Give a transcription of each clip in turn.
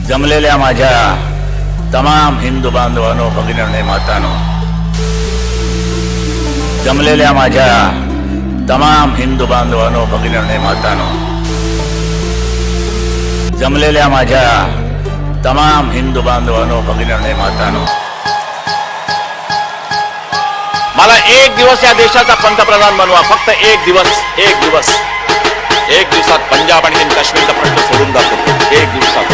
जमलेल्या माझ्या तमाम हिंदू बांधवांनो, भगिनींनो, मातांनो, जमलेल्या माझ्या तमाम हिंदू बांधवांनो, भगिनींनो, मातांनो, जमलेल्या माझ्या तमाम हिंदू बांधवांनो, भगिनींनो, मातांनो, मला एक दिवस या देशाचा पंतप्रधान बनवा, फक्त एक दिवस. एक दिवसात पंजाब आणि काश्मीरचा प्रश्न सोडून जातो. एक दिवसात.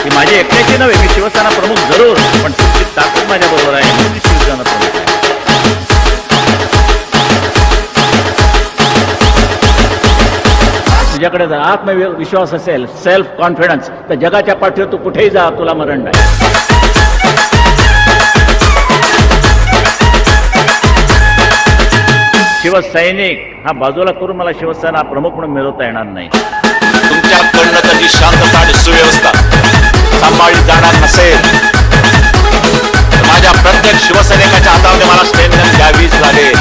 ही माझी एकट्याची नव्हे, मी शिवसेना प्रमुख जरूर, पण तुमची ताकद माझ्या बरोबर आहे म्हणून मी शिवसेना प्रमुख आहे. तुझ्याकडे जर आत्मविश्वास असेल, सेल्फ कॉन्फिडन्स, तर जगाच्या पाठीवर तू कुठेही जा, तुला मरण नाही. शिवसैनिक हा बाजूला करून मला शिवसेना प्रमुख म्हणून मिळवता येणार नाही. तुमच्याकडनं तर ही शांतता आणि सुव्यवस्था सांभाळली जाणार नसेल तर माझ्या प्रत्येक शिवसैनिकाच्या हातामध्ये मला स्टेटमेंट द्यावीच लागेल.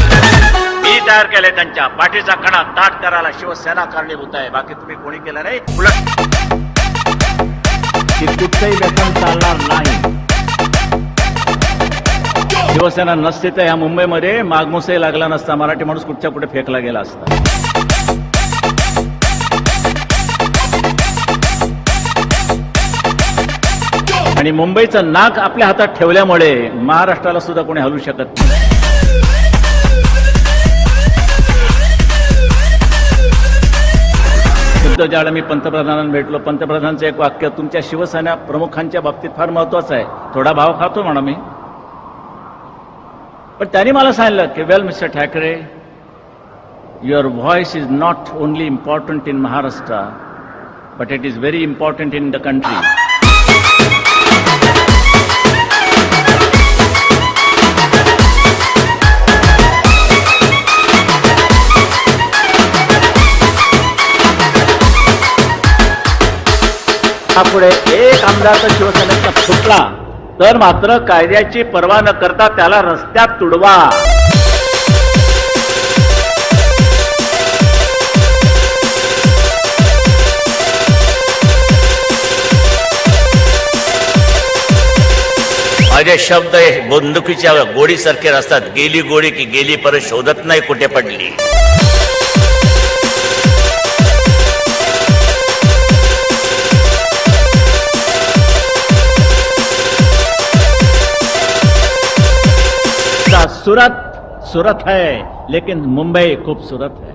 मी तयार केले, त्यांच्या पाठीचा कणा ताट करायला शिवसेना कारणीभूत आहे, बाकी तुम्ही कोणी केलं नाही. उलट कुठचंही व्यसन चालणार नाही. शिवसेना नसते तर ह्या मुंबईमध्ये मागमूसही लागला नसता, मराठी माणूस कुठच्या कुठे फेकला गेला असता. आणि मुंबईचं नाक आपल्या हातात ठेवल्यामुळे महाराष्ट्राला सुद्धा कोणी हलवू शकत नाही. ज्यावेळेला मी पंतप्रधानांना भेटलो, पंतप्रधानांचं एक वाक्य तुमच्या शिवसेना प्रमुखांच्या बाबतीत फार महत्वाचं आहे. थोडा भाव खातो म्हणा मी, पण त्यांनी मला सांगितलं की well mister Thackeray, your voice is not only important in Maharashtra but it is very important in the country. पुढे एक आमदार तर शिवसेनेचा फुटला तर मात्र कायद्याची पर्वा न करता त्याला रस्त्यात तुडवा. माझे शब्द बंदुकीच्या गोळीसारखे असतात. गेली गोळी की गेली परत शोधत नाही कुठे पडली. सूरत है लेकिन मुंबई खूबसूरत है.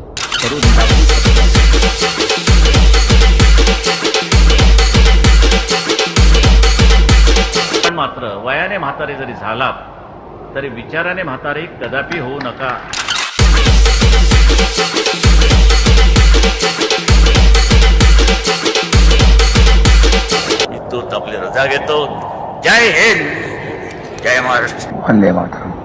मात्र वयाने म्हातारे जरी झालात तरी विचाराने म्हातारे कदापि होऊ नका. इथून आपली रजा घेतो. जय हिंद, जय महाराष्ट्र, वंदे मातरम.